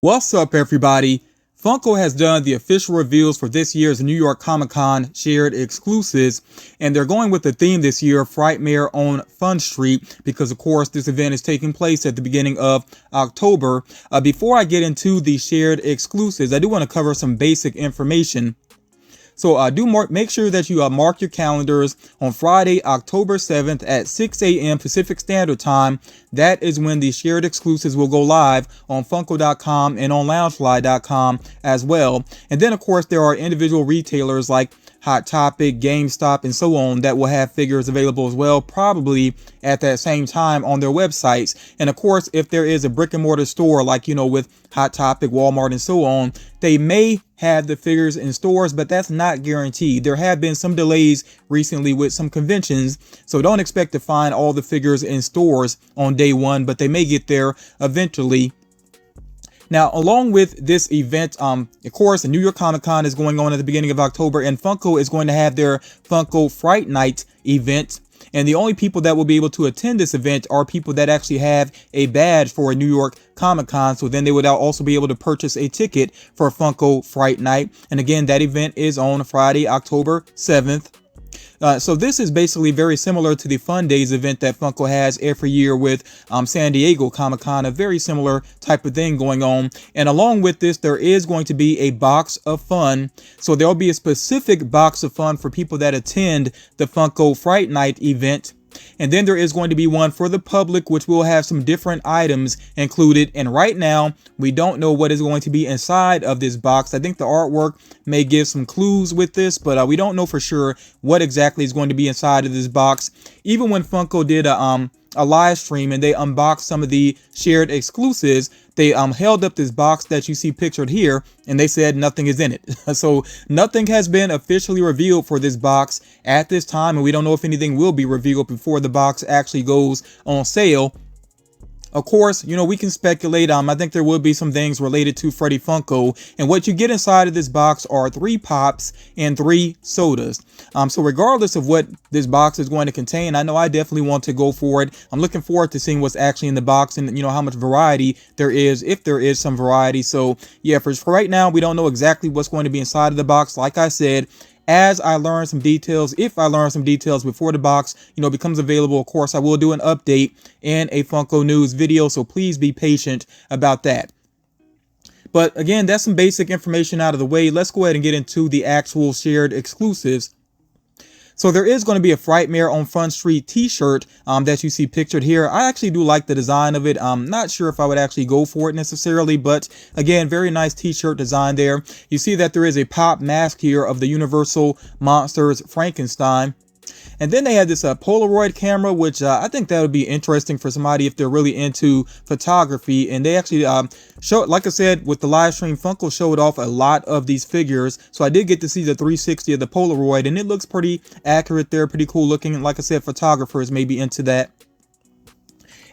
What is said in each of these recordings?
What's up, everybody? Funko has done the official reveals for this year's New York Comic Con shared exclusives, and they're going with the theme this year, Frightmare on Fun Street, because of course this event is taking place at the beginning of October. Before I get into the shared exclusives, I do want to cover some basic information. So make sure that you mark your calendars on Friday, October 7th at 6 a.m. Pacific Standard Time. That is when the shared exclusives will go live on Funko.com and on Loungefly.com as well. And then, of course, there are individual retailers like Hot Topic, GameStop, and so on that will have figures available as well, probably at that same time on their websites. And of course, if there is a brick and mortar store like, with Hot Topic, Walmart, and so on, they may have the figures in stores, but that's not guaranteed. There have been some delays recently with some conventions, so don't expect to find all the figures in stores on day one, but they may get there eventually. Now, along with this event, of course, the New York Comic Con is going on at the beginning of October, and Funko is going to have their Funko Fright Night event. And the only people that will be able to attend this event are people that actually have a badge for a New York Comic Con. So then they would also be able to purchase a ticket for Funko Fright Night. And again, that event is on Friday, October 7th. So this is basically very similar to the Fun Days event that Funko has every year with San Diego Comic Con, a very similar type of thing going on. And along with this, there is going to be a box of fun. So there'll be a specific box of fun for people that attend the Funko Fright Night event. And then there is going to be one for the public, which will have some different items included. And right now, we don't know what is going to be inside of this box. I think the artwork may give some clues with this, but we don't know for sure what exactly is going to be inside of this box. Even when Funko did a live stream and they unboxed some of the shared exclusives, they held up this box that you see pictured here, and they said nothing is in it. So nothing has been officially revealed for this box at this time, and we don't know if anything will be revealed before the box actually goes on sale. Of course, we can speculate. I think there will be some things related to Freddy Funko. And what you get inside of this box are 3 pops and 3 sodas. So regardless of what this box is going to contain, I know I definitely want to go for it. I'm looking forward to seeing what's actually in the box and, how much variety there is, if there is some variety. So yeah, for right now, we don't know exactly what's going to be inside of the box. Like I said, as I learn some details, if I learn some details before the box, becomes available, of course, I will do an update and a Funko News video, so please be patient about that. But again, that's some basic information out of the way. Let's go ahead and get into the actual shared exclusives. So there is going to be a Frightmare on Fun Street t-shirt that you see pictured here. I actually do like the design of it. I'm not sure if I would actually go for it necessarily, but again, very nice t-shirt design there. You see that there is a pop mask here of the Universal Monsters Frankenstein. And then they had this Polaroid camera, which I think that would be interesting for somebody if they're really into photography. And they actually showed, like I said, with the live stream, Funko showed off a lot of these figures. So I did get to see the 360 of the Polaroid, and it looks pretty accurate there, pretty cool looking. And like I said, photographers may be into that.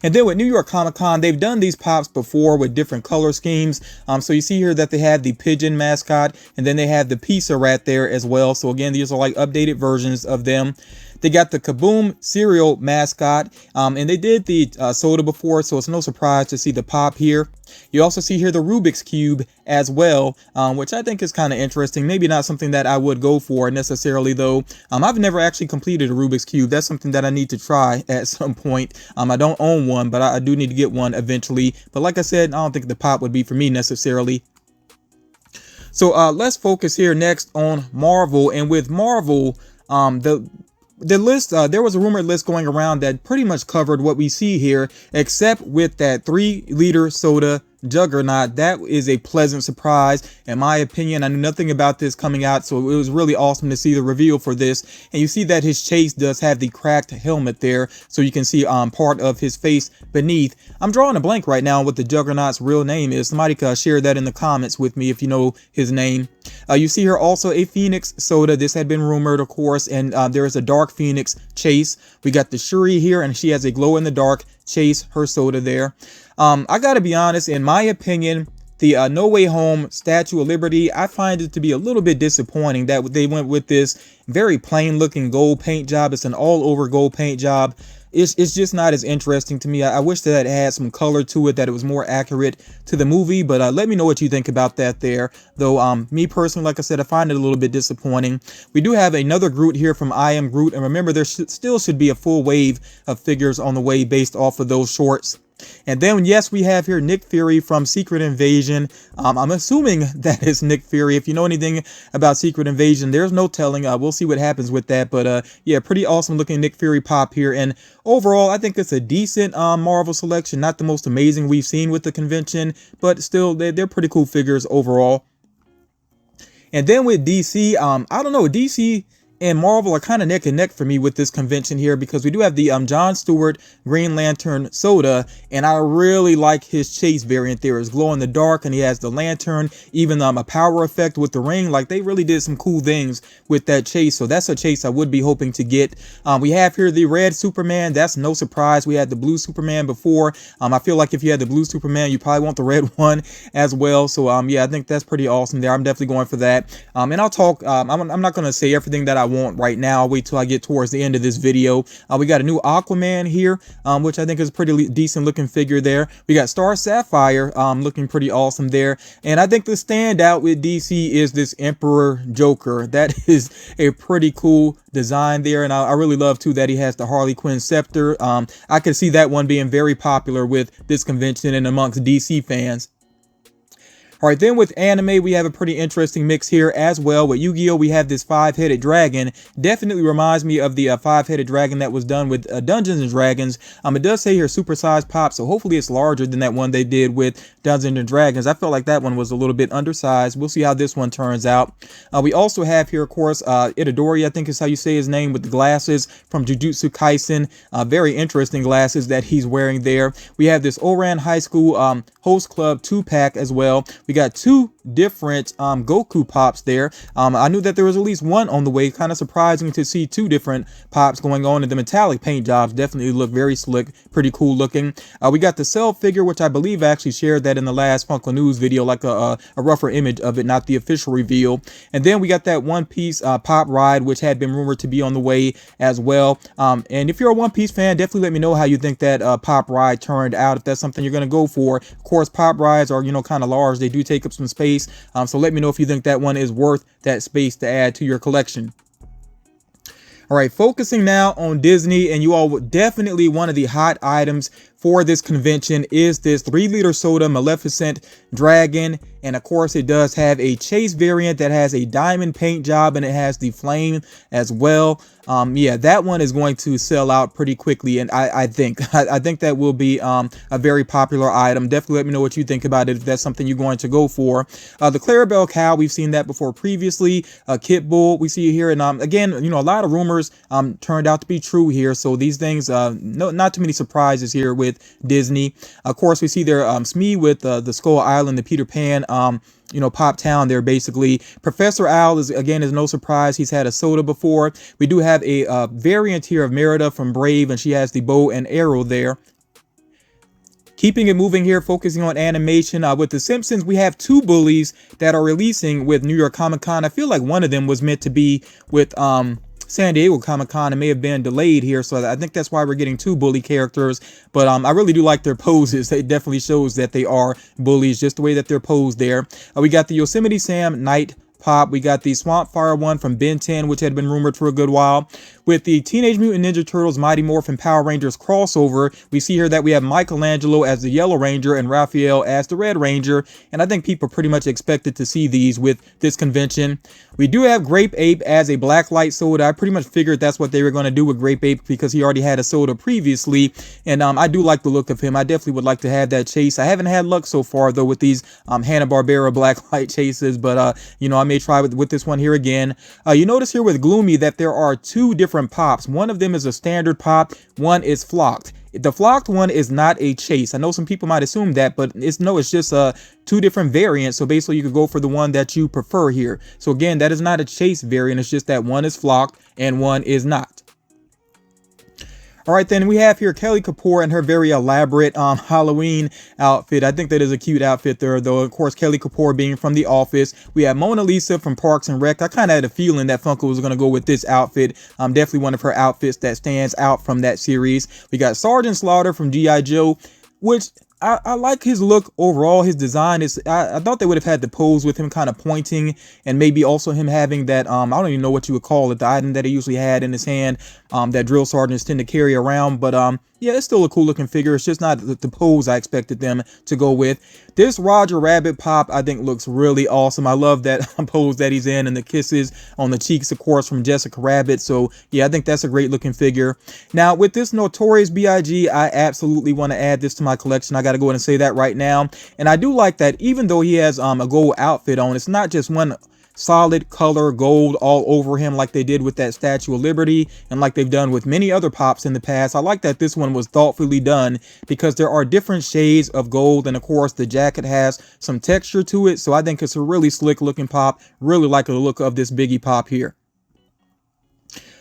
And then with New York Comic Con, they've done these pops before with different color schemes. So you see here that they have the pigeon mascot, and then they have the pizza rat there as well. So again, these are like updated versions of them. They got the Kaboom cereal mascot, and they did the soda before, so it's no surprise to see the pop here. You also see here the Rubik's Cube as well, which I think is kind of interesting. Maybe not something that I would go for necessarily, though. I've never actually completed a Rubik's Cube. That's something that I need to try at some point. I don't own one, but I do need to get one eventually. But like I said, I don't think the pop would be for me necessarily. So let's focus here next on Marvel. And with Marvel, the list, there was a rumored list going around that pretty much covered what we see here, except with that 3-liter soda Juggernaut. That is a pleasant surprise, in my opinion. I knew nothing about this coming out, so it was really awesome to see the reveal for this. And you see that his chase does have the cracked helmet there, so you can see part of his face beneath. I'm drawing a blank right now what the Juggernaut's real name is. Somebody could share that in the comments with me if you know his name. You see here also a Phoenix soda. This had been rumored, of course, and there is a Dark Phoenix chase. We got the Shuri here, and she has a glow-in-the-dark chase, her soda there. I gotta be honest, in my opinion, The No Way Home Statue of Liberty, I find it to be a little bit disappointing that they went with this very plain looking gold paint job. It's an all over gold paint job. It's just not as interesting to me. I wish that it had some color to it, that it was more accurate to the movie. But let me know what you think about that there. Though me personally, like I said, I find it a little bit disappointing. We do have another Groot here from I Am Groot. And remember, there still should be a full wave of figures on the way based off of those shorts. And then, yes, we have here Nick Fury from Secret Invasion. I'm assuming that is Nick Fury. If you know anything about Secret Invasion, there's no telling. We'll see what happens with that. But yeah, pretty awesome looking Nick Fury pop here. And overall, I think it's a decent Marvel selection. Not the most amazing we've seen with the convention, but still, they're pretty cool figures overall. And then with DC, I don't know, DC and Marvel are kind of neck and neck for me with this convention here, because we do have the John Stewart Green Lantern soda, and I really like his chase variant there. It's glow in the dark, and he has the lantern, even a power effect with the ring. Like, they really did some cool things with that chase, so that's a chase I would be hoping to get. We have here the red Superman. That's no surprise. We had the blue Superman before. I feel like if you had the blue Superman, you probably want the red one as well. So yeah, I think that's pretty awesome there. I'm definitely going for that. And I'll talk, I'm not going to say everything that I want right now. I'll wait till I get towards the end of this video. We got a new Aquaman here, which I think is a pretty decent looking figure there. We got Star Sapphire looking pretty awesome there. And I think the standout with DC is this Emperor Joker. That is a pretty cool design there, and I really love too that he has the Harley Quinn scepter. I could see that one being very popular with this convention and amongst DC fans. All right, then with anime, we have a pretty interesting mix here as well. With Yu-Gi-Oh, we have this 5-headed dragon. Definitely reminds me of the 5-headed dragon that was done with Dungeons & Dragons. It does say here supersized pop, so hopefully it's larger than that one they did with Dungeons & Dragons. I felt like that one was a little bit undersized. We'll see how this one turns out. We also have here, of course, Itadori, I think is how you say his name, with the glasses from Jujutsu Kaisen. Very interesting glasses that he's wearing there. We have this Oran High School Host Club 2-pack as well. We got two different Goku pops there. I knew that there was at least one on the way. Kind of surprising to see two different pops going on, and the metallic paint jobs definitely look very slick, pretty cool looking. We got the Cell figure, which I believe I actually shared that in the last Funko News video, like a rougher image of it, not the official reveal. And then we got that One Piece pop ride, which had been rumored to be on the way as well. And if you're a One Piece fan, definitely let me know how you think that pop ride turned out, if that's something you're going to go for. Of course, pop rides are, you know, kind of large. They do take up some space. So let me know if you think that one is worth that space to add to your collection. All right, focusing now on Disney, and you all would definitely, one of the hot items for this convention is this 3-liter soda Maleficent Dragon. And of course, it does have a chase variant that has a diamond paint job, and it has the flame as well. Yeah, that one is going to sell out pretty quickly, and I think that will be a very popular item. Definitely let me know what you think about it, if that's something you're going to go for. The Clarabelle cow, we've seen that before previously. Kit Bull, we see here, and again, you know, a lot of rumors turned out to be true here. So these things, not too many surprises here with Disney. Of course, we see there Smee with the Skull Island, the Peter Pan you know, Pop Town there, basically. Professor Owl is no surprise. He's had a soda before. We do have a variant here of Merida from Brave, and she has the bow and arrow there. Keeping it moving here, focusing on animation. With The Simpsons, we have two bullies that are releasing with New York Comic Con. I feel like one of them was meant to be with San Diego Comic-Con. It may have been delayed here, so I think that's why we're getting two bully characters. But I really do like their poses. It definitely shows that they are bullies, just the way that they're posed there. We got the Yosemite Sam Night Pop. We got the Swamp Fire one from Ben 10, which had been rumored for a good while. With the Teenage Mutant Ninja Turtles Mighty Morphin Power Rangers crossover, we see here that we have Michelangelo as the Yellow Ranger and Raphael as the Red Ranger, and I think people pretty much expected to see these with this convention. We do have Grape Ape as a Black Light soda. I pretty much figured that's what they were going to do with Grape Ape, because he already had a soda previously, and I do like the look of him. I definitely would like to have that chase. I haven't had luck so far, though, with these Hanna-Barbera Black Light chases, but you know, I may try with this one here again. You notice here with Gloomy that there are two different pops. One of them is a standard pop, one is flocked. The flocked one is not a chase. I know some people might assume that, but it's just two different variants. So basically you could go for the one that you prefer here. So again, that is not a chase variant. It's just that one is flocked and one is not. All right, then we have here Kelly Kapoor in her very elaborate Halloween outfit. I think that is a cute outfit there, though. Of course, Kelly Kapoor being from The Office. We have Mona Lisa from Parks and Rec. I kind of had a feeling that Funko was going to go with this outfit. Definitely one of her outfits that stands out from that series. We got Sergeant Slaughter from G.I. Joe, which I like his look overall. His design is, I thought they would have had the pose with him kind of pointing, and maybe also him having that, I don't even know what you would call it, the item that he usually had in his hand, that drill sergeants tend to carry around. But yeah, it's still a cool looking figure. It's just not the pose I expected them to go with. This Roger Rabbit pop, I think, looks really awesome. I love that pose that he's in, and the kisses on the cheeks, of course, from Jessica Rabbit. So yeah, I think that's a great looking figure. Now with this Notorious B.I.G., I absolutely want to add this to my collection. I got to go ahead and say that right now. And I do like that even though he has a gold outfit on, it's not just one solid color gold all over him like they did with that Statue of Liberty and like they've done with many other pops in the past. I like that this one was thoughtfully done because there are different shades of gold, and of course the jacket has some texture to it. So I think it's a really slick looking pop. Really like the look of this Biggie pop here.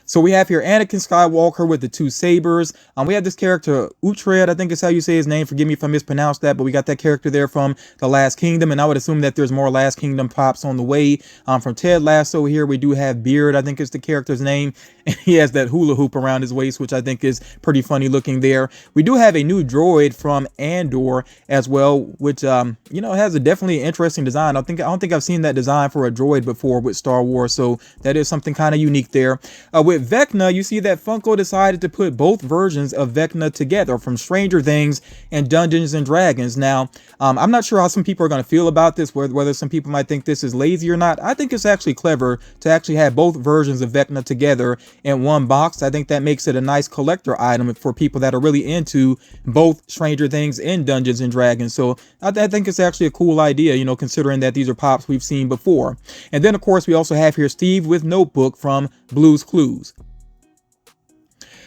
So we have here Anakin Skywalker with the two sabers. We have this character Uhtred, I think is how you say his name. Forgive me if I mispronounced that, but we got that character there from The Last Kingdom, and I would assume that there's more Last Kingdom pops on the way. From Ted Lasso here, we do have Beard, I think is the character's name, and he has that hula hoop around his waist, which I think is pretty funny looking there. We do have a new droid from Andor as well, which you know, has a definitely interesting design. I don't think I've seen that design for a droid before with Star Wars, so that is something kind of unique there. With Vecna, you see that Funko decided to put both versions of Vecna together from Stranger Things and Dungeons and Dragons. Now, I'm not sure how some people are going to feel about this, whether some people might think this is lazy or not. I think it's actually clever to actually have both versions of Vecna together in one box. I think that makes it a nice collector item for people that are really into both Stranger Things and Dungeons and Dragons. So I think it's actually a cool idea, you know, considering that these are pops we've seen before. And then, of course, we also have here Steve with Notebook from Blue's Clues.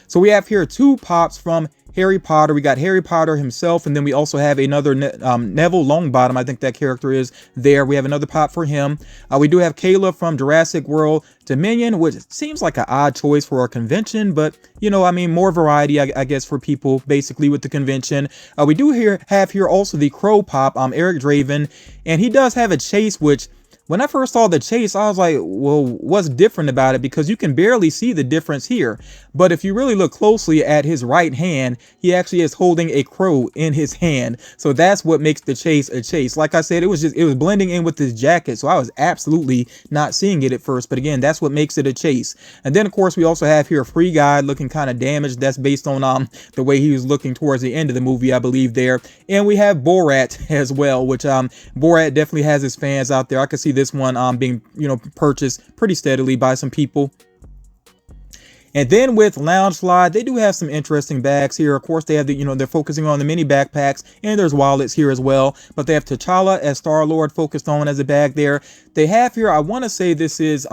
So we have here two pops from Harry Potter. We got Harry Potter himself, and then we also have another Neville Longbottom, I think that character is there. We have another pop for him. We do have Kayla from Jurassic World Dominion, which seems like an odd choice for a convention, but you know, I mean, more variety, I guess, for people basically with the convention. We do have here also the Crow pop, Eric Draven, and he does have a chase, which when I first saw the chase, I was like, well, what's different about it? Because you can barely see the difference here. But if you really look closely at his right hand, he actually is holding a crow in his hand. So that's what makes the chase a chase. Like I said, it was blending in with his jacket. So I was absolutely not seeing it at first. But again, that's what makes it a chase. And then, of course, we also have here a Free Guy looking kind of damaged. That's based on the way he was looking towards the end of the movie, I believe there. And we have Borat as well, which Borat definitely has his fans out there. I can see this one being, you know, purchased pretty steadily by some people. And then with Loungefly, they do have some interesting bags here. Of course, they have the, you know, they're focusing on the mini backpacks, and there's wallets here as well. But they have T'Challa as Star-Lord focused on as a bag there. They have here, I want to say this is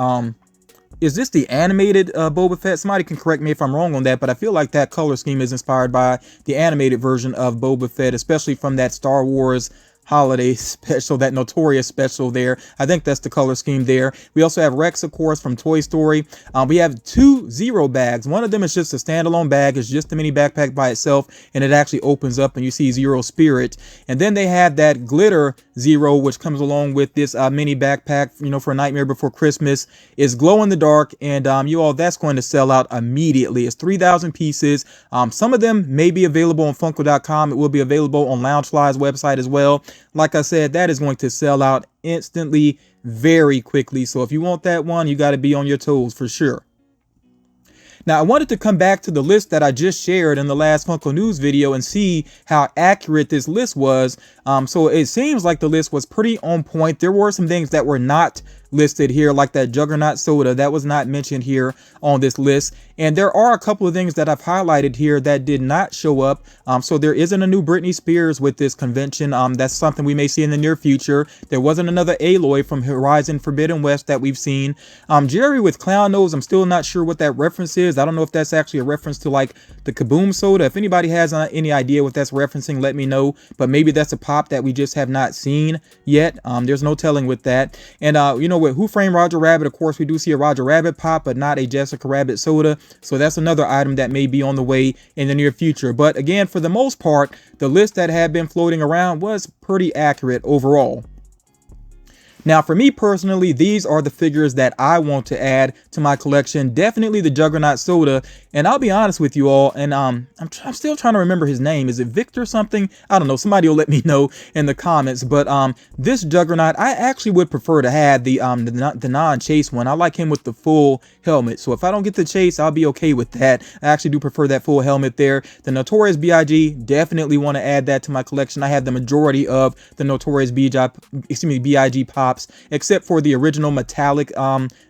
this the animated Boba Fett? Somebody can correct me if I'm wrong on that, but I feel like that color scheme is inspired by the animated version of Boba Fett, especially from that Star Wars holiday special, that Notorious special there. I think that's the color scheme there. We also have Rex, of course, from Toy Story. We have two Zero bags. One of them is just a standalone bag. It's just the mini backpack by itself, and it actually opens up and you see Zero Spirit. And then they have that glitter Zero, which comes along with this mini backpack, you know, for Nightmare Before Christmas. It's glow in the dark, and you all, that's going to sell out immediately. It's 3,000 pieces. Some of them may be available on Funko.com. It will be available on Loungefly's website as well. Like I said, that is going to sell out instantly, very quickly. So if you want that one, you got to be on your toes for sure. Now, I wanted to come back to the list that I just shared in the last Funko News video and see how accurate this list was. So it seems like the list was pretty on point. There were some things that were not listed here, like that Juggernaut soda that was not mentioned here on this list. And there are a couple of things that I've highlighted here that did not show up. So there isn't a new Britney Spears with this convention. That's something we may see in the near future. There wasn't another Aloy from Horizon Forbidden West that we've seen. Jerry with Clown Nose, I'm still not sure what that reference is. I don't know if that's actually a reference to like the Kaboom soda. If anybody has any idea what that's referencing, let me know. But maybe that's a pop that we just have not seen yet. There's no telling with that. And you know, with Who Framed Roger Rabbit, of course, we do see a Roger Rabbit pop, but not a Jessica Rabbit soda. So that's another item that may be on the way in the near future. But again, for the most part, the list that had been floating around was pretty accurate overall. Now, for me personally, these are the figures that I want to add to my collection. Definitely the Juggernaut soda. And I'll be honest with you all, and I'm still trying to remember his name. Is it Victor something? I don't know. Somebody will let me know in the comments. But this Juggernaut, I actually would prefer to have the non-chase one. I like him with the full helmet. So if I don't get the chase, I'll be okay with that. I actually do prefer that full helmet there. The Notorious B.I.G., definitely want to add that to my collection. I have the majority of the Notorious B.I.G. pops, except for the original metallic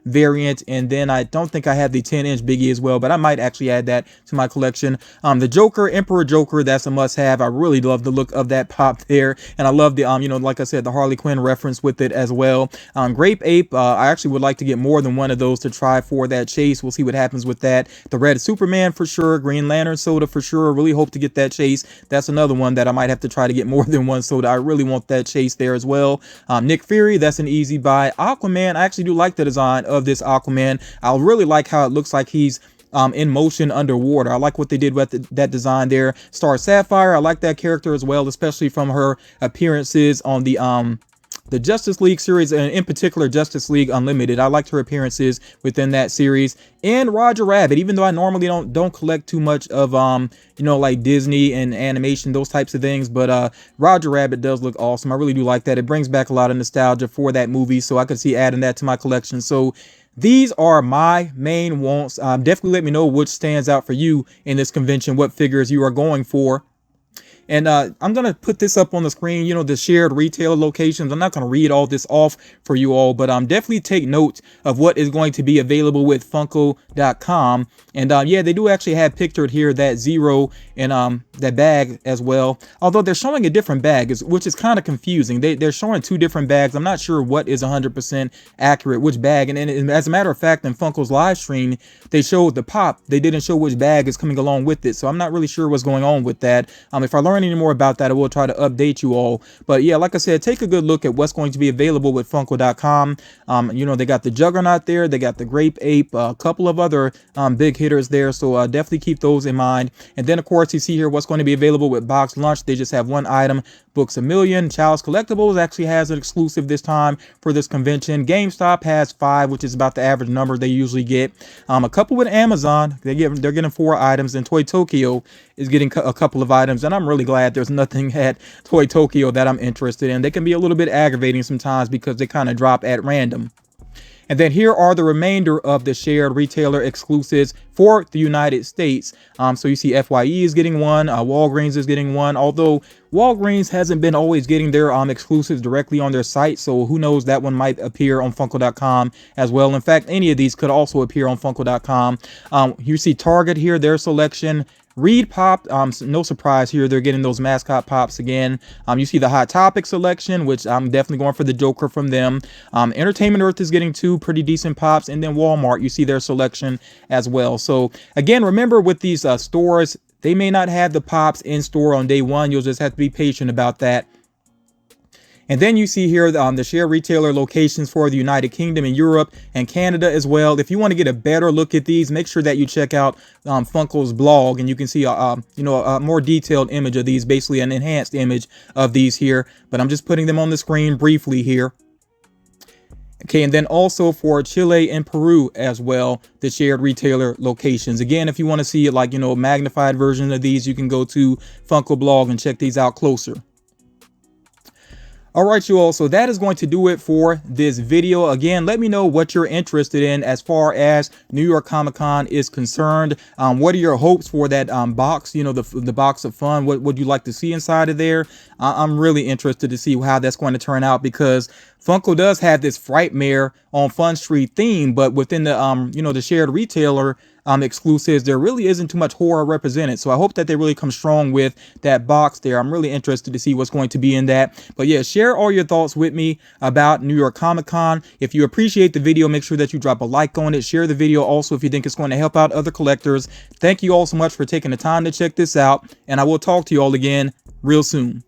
variant. And then I don't think I have the 10-inch Biggie as well, but I might actually add that to my collection. The Joker, Emperor Joker, that's a must-have. I really love the look of that pop there, and I love the like I said, the Harley Quinn reference with it as well. Grape Ape, I actually would like to get more than one of those to try for that chase. We'll see what happens with that. The Red Superman for sure. Green Lantern soda for sure. Really hope to get that chase. That's another one that I might have to try to get more than one soda. I really want that chase there as well. Nick Fury, that's an easy buy. Aquaman, I actually do like the design of this Aquaman. I really like how it looks like he's in motion underwater. I like what they did with that design there. Star Sapphire, I like that character as well, especially from her appearances on the Justice League series, and in particular Justice League Unlimited. I liked her appearances within that series. And Roger Rabbit, even though I normally don't collect too much of like Disney and animation, those types of things, but Roger Rabbit does look awesome. I really do like that. It brings back a lot of nostalgia for that movie, so I could see adding that to my collection. So these are my main wants. Definitely let me know which stands out for you in this convention, what figures you are going for. And I'm going to put this up on the screen, the shared retailer locations. I'm not going to read all this off for you all, but definitely take note of what is going to be available with Funko.com. And yeah, they do actually have pictured here that Zero and that bag as well. Although they're showing a different bag, which is kind of confusing. They're showing two different bags. I'm not sure what is 100% accurate, which bag. And as a matter of fact, in Funko's live stream, they showed the pop. They didn't show which bag is coming along with it. So I'm not really sure what's going on with that. If I learn any more about that, I will try to update you all. But yeah, like I said, take a good look at what's going to be available with Funko.com. They got the Juggernaut there. They got the Grape Ape, a couple of other big hitters there. So definitely keep those in mind. And then, of course, you see here what's going to be available with Box Lunch. They just have one item. Books A Million. Child's Collectibles actually has an exclusive this time for this convention. GameStop has 5, which is about the average number they usually get. A couple with Amazon. They're getting 4 items, and Toy Tokyo is getting a couple of items, and I'm really glad there's nothing at Toy Tokyo that I'm interested in. They can be a little bit aggravating sometimes because they kind of drop at random. And then here are the remainder of the shared retailer exclusives for the United States. So you see FYE is getting one, Walgreens is getting one, although Walgreens hasn't been always getting their exclusives directly on their site. So who knows, that one might appear on Funko.com as well. In fact, any of these could also appear on Funko.com. You see Target here, their selection. Reed Pop, no surprise here, they're getting those mascot pops again. You see the Hot Topic selection, which I'm definitely going for the Joker from them. Entertainment Earth is getting 2 pretty decent pops, and then Walmart, you see their selection as well. So again, remember with these stores, they may not have the pops in store on day one. You'll just have to be patient about that. And then you see here the share retailer locations for the United Kingdom and Europe and Canada as well. If you want to get a better look at these, make sure that you check out Funko's blog, and you can see a more detailed image of these, basically an enhanced image of these here. But I'm just putting them on the screen briefly here. Okay, and then also for Chile and Peru as well, the shared retailer locations. Again, if you want to see magnified version of these, you can go to Funko blog and check these out closer. All right, you all, so that is going to do it for this video. Again, let me know what you're interested in as far as New York Comic Con is concerned. What are your hopes for that box, the box of fun? What would you like to see inside of there? I'm really interested to see how that's going to turn out, because Funko does have this Frightmare on Fun Street theme, but within the the shared retailer exclusives, there really isn't too much horror represented. So I hope that they really come strong with that box there. I'm really interested to see what's going to be in that. But yeah, share all your thoughts with me about New York Comic Con. If you appreciate the video, make sure that you drop a like on it. Share the video also if you think it's going to help out other collectors. Thank you all so much for taking the time to check this out, and I will talk to you all again real soon.